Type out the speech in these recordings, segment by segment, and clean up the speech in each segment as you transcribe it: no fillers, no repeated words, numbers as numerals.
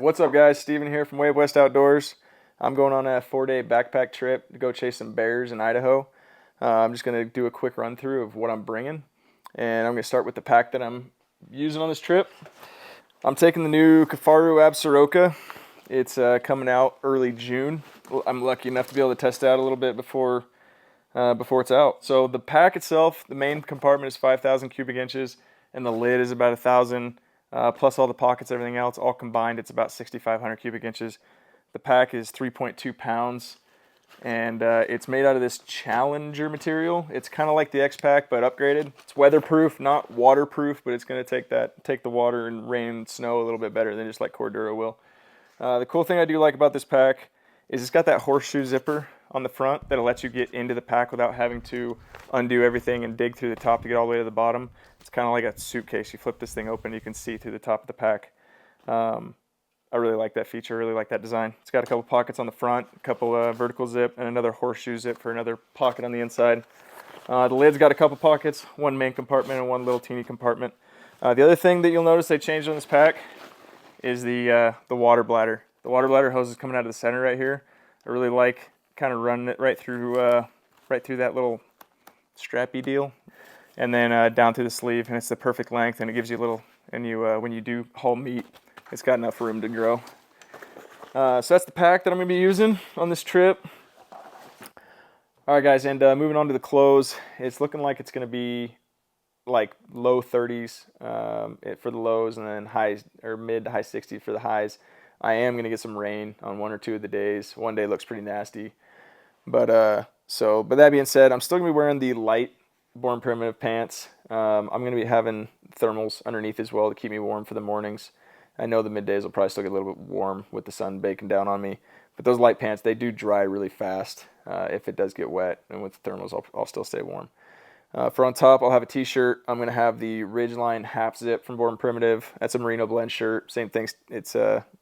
What's up, guys? Steven here from Way West Outdoors. I'm going on a 4-day backpack trip to go chase some bears in Idaho. I'm just going to do a quick run through of what I'm bringing, and I'm going to start with the pack that I'm using on this trip. I'm taking the new Kifaru Absaroka. It's coming out early June. I'm lucky enough to be able to test it out a little bit before it's out. So the pack itself, the main compartment is 5,000 cubic inches, and the lid is about 1,000. Plus all the pockets, everything else, all combined, it's about 6,500 cubic inches. The pack is 3.2 pounds, and it's made out of this Challenger material. It's kind of like the X-Pack, but upgraded. It's weatherproof, not waterproof, but it's going to take the water and rain and snow a little bit better than just like Cordura will. The cool thing I do like about this pack is it's got that horseshoe zipper on the front that'll let you get into the pack without having to undo everything and dig through the top to get all the way to the bottom. It's kind of like a suitcase. You flip this thing open, you can see through the top of the pack. I really like that feature, really like that design. It's got a couple pockets on the front, a couple vertical zip, and another horseshoe zip for another pocket on the inside. The lid's got a couple pockets, one main compartment and one little teeny compartment. The other thing that you'll notice they changed on this pack is the water bladder. The water bladder hose is coming out of the center right here. I really like kind of running it right through that little strappy deal, and then down through the sleeve, and it's the perfect length, and it gives you a little, and when you do haul meat, it's got enough room to grow. So that's the pack that I'm going to be using on this trip. Alright guys, and moving on to the clothes, it's looking like it's going to be like low 30s for the lows, and then highs, or mid to high 60s for the highs. I am going to get some rain on one or two of the days. One day looks pretty nasty. But that being said, I'm still going to be wearing the light Born Primitive pants. I'm going to be having thermals underneath as well to keep me warm for the mornings. I know the middays will probably still get a little bit warm with the sun baking down on me. But those light pants, they do dry really fast if it does get wet. And with the thermals, I'll still stay warm. For on top, I'll have a t-shirt. I'm going to have the Ridgeline half zip from Born Primitive. That's a merino blend shirt. Same thing, it's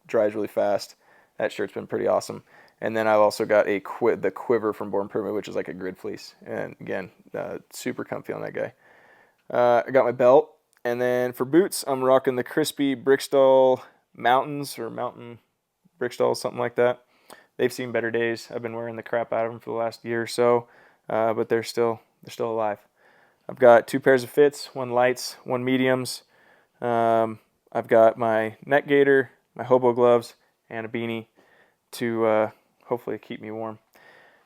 dries really fast. That shirt's been pretty awesome. And then I've also got the quiver from Born Primitive, which is like a grid fleece. And again, super comfy on that guy. I got my belt. And then for boots, I'm rocking the crispy Brickstall Mountains, or Mountain Brickstall, something like that. They've seen better days. I've been wearing the crap out of them for the last year or so, but they're still alive. I've got 2 pairs of fits, one lights, one mediums. I've got my neck gaiter, my hobo gloves, and a beanie to hopefully keep me warm.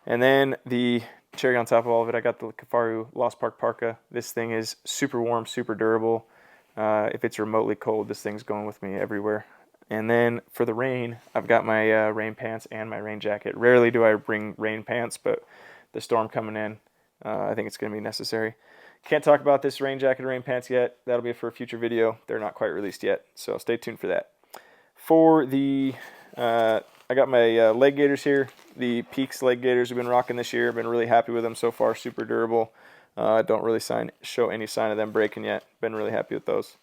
And then the cherry on top of all of it, I got the Kifaru Lost Park Parka. This thing is super warm, super durable. If it's remotely cold, this thing's going with me everywhere. And then for the rain, I've got my rain pants and my rain jacket. Rarely do I bring rain pants, but the storm coming in, I think it's going to be necessary. Can't talk about this rain jacket or rain pants yet. That'll be for a future video. They're not quite released yet, so stay tuned for that. For the, I got my leg gaiters here. The Peaks leg gaiters I've been rocking this year. I've been really happy with them so far. Super durable. Don't really show any sign of them breaking yet. Been really happy with those.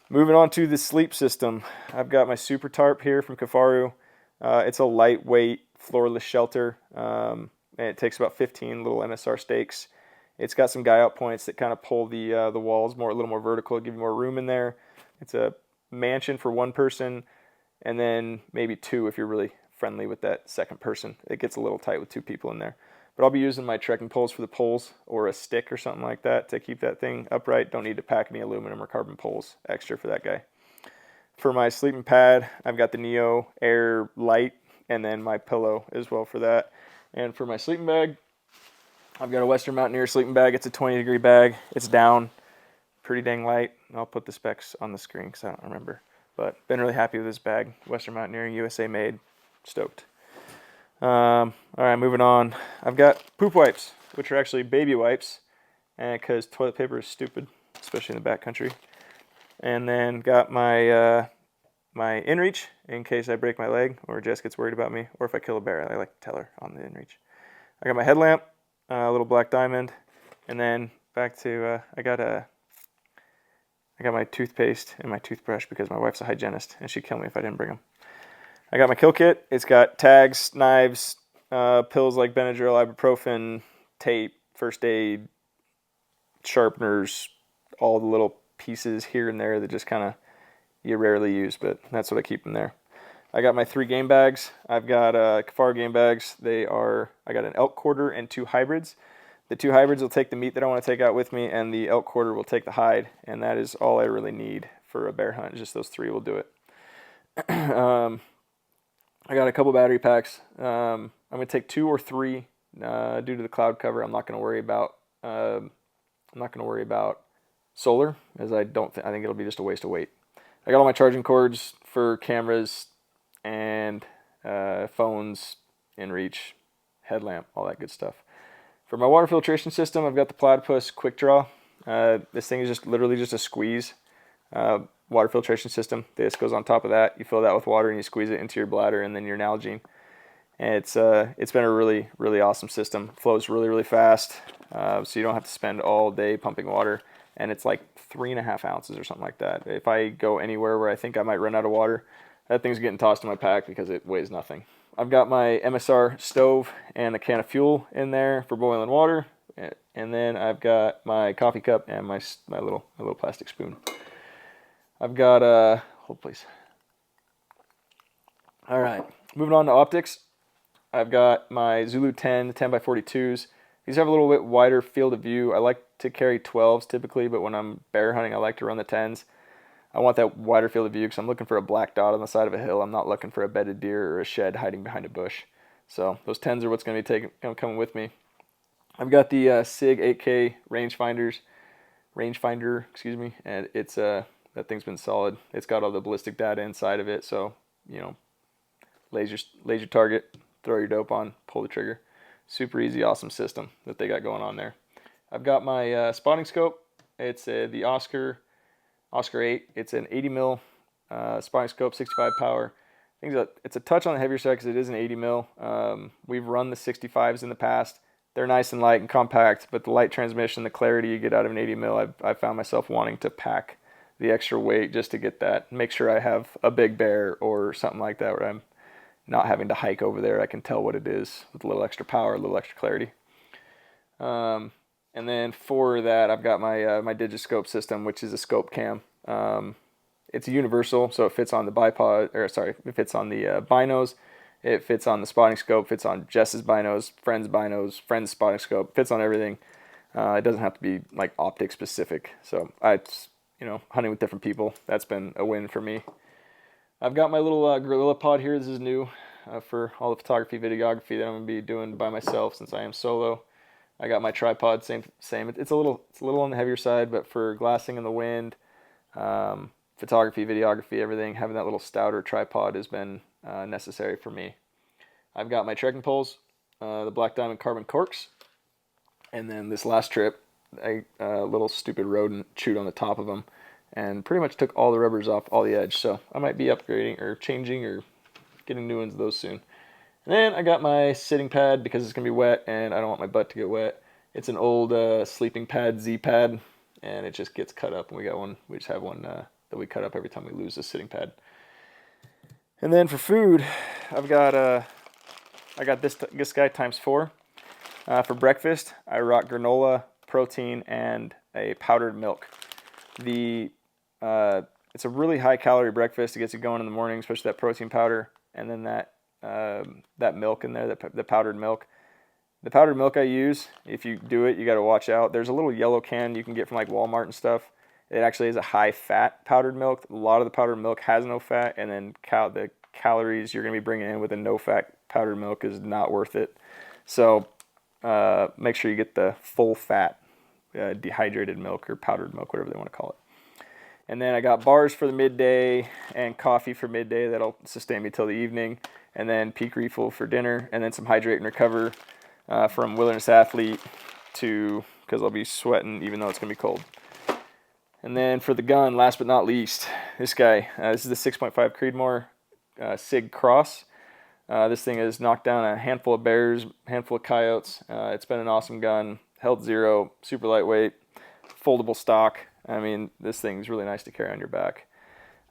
Moving on to the sleep system. I've got my Super Tarp here from Kifaru. It's a lightweight floorless shelter. And it takes about 15 little MSR stakes. It's got some guy out points that kind of pull the walls a little more vertical, give you more room in there. It's a mansion for one person, and then maybe 2 if you're really friendly with that second person. It gets a little tight with 2 people in there. But I'll be using my trekking poles for the poles, or a stick or something like that to keep that thing upright. Don't need to pack any aluminum or carbon poles extra for that guy. For my sleeping pad, I've got the Neo Air Light, and then my pillow as well for that. And for my sleeping bag, I've got a Western Mountaineer sleeping bag. It's a 20-degree bag. It's down, pretty dang light. I'll put the specs on the screen because I don't remember. But been really happy with this bag. Western Mountaineer, USA made. Stoked. All right, moving on. I've got poop wipes, which are actually baby wipes, because toilet paper is stupid, especially in the backcountry. And then got my my inReach in case I break my leg or Jess gets worried about me, or if I kill a bear. I like to tell her on the inReach. I got my headlamp, a little black diamond, and then back to I got my toothpaste and my toothbrush because my wife's a hygienist and she'd kill me if I didn't bring them. I got my kill kit. It's got tags, knives, pills like Benadryl, ibuprofen, tape, first aid, sharpeners, all the little pieces here and there that just kind of you rarely use, but that's what I keep in there. I got my 3 game bags. I've got Kifaru game bags. I got an elk quarter and 2 hybrids. The 2 hybrids will take the meat that I want to take out with me, and the elk quarter will take the hide, and that is all I really need for a bear hunt. Just those 3 will do it. I got a couple battery packs. I'm gonna take 2 or 3 due to the cloud cover. I'm not gonna worry about solar, as I think it'll be just a waste of weight. I got all my charging cords for cameras and phones in reach, headlamp, all that good stuff. For my water filtration system, I've got the Platypus Quick Draw. This thing is just literally just a squeeze water filtration system. This goes on top of that. You fill that with water and you squeeze it into your bladder and then your Nalgene. And it's been a really, really awesome system. It flows really, really fast, so you don't have to spend all day pumping water. And it's like 3.5 ounces or something like that. If I go anywhere where I think I might run out of water, that thing's getting tossed in my pack because it weighs nothing. I've got my MSR stove and a can of fuel in there for boiling water. And then I've got my coffee cup and my little plastic spoon. I've got hold please. All right, moving on to optics. I've got my Zulu 10 10x42s. These have a little bit wider field of view. I like to carry 12s typically, but when I'm bear hunting, I like to run the 10s. I want that wider field of view because I'm looking for a black dot on the side of a hill. I'm not looking for a bedded deer or a shed hiding behind a bush. So those 10s are what's going to be coming with me. I've got the SIG 8K rangefinder, excuse me, and it's that thing's been solid. It's got all the ballistic data inside of it, so laser target, throw your dope on, pull the trigger. Super easy, awesome system that they got going on there. I've got my spotting scope. It's the Oscar 8. It's an 80 mil spotting scope, 65 power. It's a touch on the heavier side because it is an 80 mil. We've run the 65s in the past. They're nice and light and compact, but the light transmission, the clarity you get out of an 80 mil, I found myself wanting to pack the extra weight just to get that. Make sure I have a big bear or something like that where I'm not having to hike over there. I can tell what it is with a little extra power, a little extra clarity. And then for that, I've got my Digiscope system, which is a scope cam. It's a universal, so it fits on the it fits on the binos. It fits on the spotting scope, fits on Jess's binos, friend's spotting scope, fits on everything. It doesn't have to be like optic specific. So hunting with different people, that's been a win for me. I've got my little Gorilla Pod here. This is new for all the photography, videography that I'm gonna be doing by myself since I am solo. I got my tripod, same. It's a little on the heavier side, but for glassing in the wind, photography, videography, everything, having that little stouter tripod has been necessary for me. I've got my trekking poles, the Black Diamond carbon corks, and then this last trip, a little stupid rodent chewed on the top of them and pretty much took all the rubbers off all the edge. So I might be upgrading or changing or getting new ones of those soon. And then I got my sitting pad because it's gonna be wet and I don't want my butt to get wet. It's an old sleeping pad, Z pad, and it just gets cut up. And we just have one that we cut up every time we lose a sitting pad. And then for food, I got this guy times 4. For breakfast, I rock granola, protein, and a powdered milk. It's a really high calorie breakfast. It gets you going in the morning, especially that protein powder, and then that milk in there, the powdered milk. The powdered milk I use, if you do it, you got to watch out. There's a little yellow can you can get from like Walmart and stuff. It actually is a high fat powdered milk. A lot of the powdered milk has no fat, and then the calories you're going to be bringing in with a no fat powdered milk is not worth it. So make sure you get the full fat dehydrated milk or powdered milk, whatever they want to call it. And then I got bars for the midday and coffee for midday. That'll sustain me till the evening. And then peak refill for dinner. And then some hydrate and recover from Wilderness Athlete because I'll be sweating even though it's going to be cold. And then for the gun, last but not least, this guy. This is the 6.5 Creedmoor SIG Cross. This thing has knocked down a handful of bears, handful of coyotes. It's been an awesome gun. Held 0, super lightweight, foldable stock. I mean, this thing's really nice to carry on your back.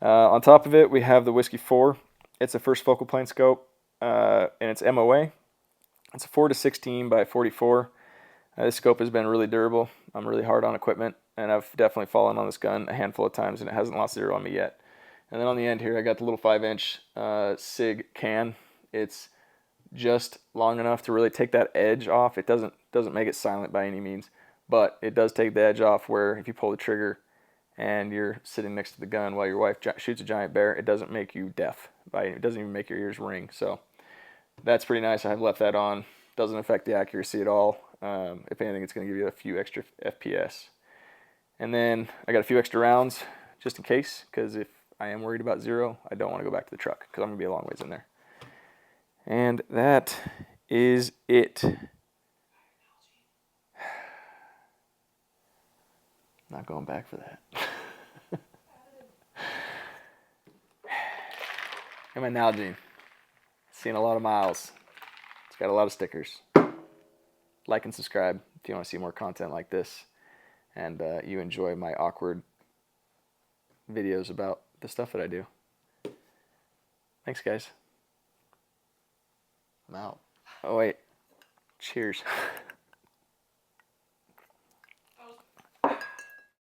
On top of it, we have the Whiskey 4. It's a first focal plane scope, and it's MOA. It's a 4-16 by 44. This scope has been really durable. I'm really hard on equipment, and I've definitely fallen on this gun a handful of times, and it hasn't lost 0 on me yet. And then on the end here, I got the little 5-inch SIG can. It's just long enough to really take that edge off. It doesn't make it silent by any means, but it does take the edge off where if you pull the trigger and you're sitting next to the gun while your wife shoots a giant bear, it doesn't make you deaf. It doesn't even make your ears ring. So that's pretty nice. I've left that on. Doesn't affect the accuracy at all. If anything, it's going to give you a few extra FPS. And then I got a few extra rounds just in case, because if I am worried about zero, I don't want to go back to the truck because I'm going to be a long ways in there. And that is it. Not going back for that. And my Nalgene. Seen a lot of miles. It's got a lot of stickers. Like and subscribe if you want to see more content like this. And you enjoy my awkward videos about the stuff that I do. Thanks, guys. I'm out. Oh, wait. Cheers.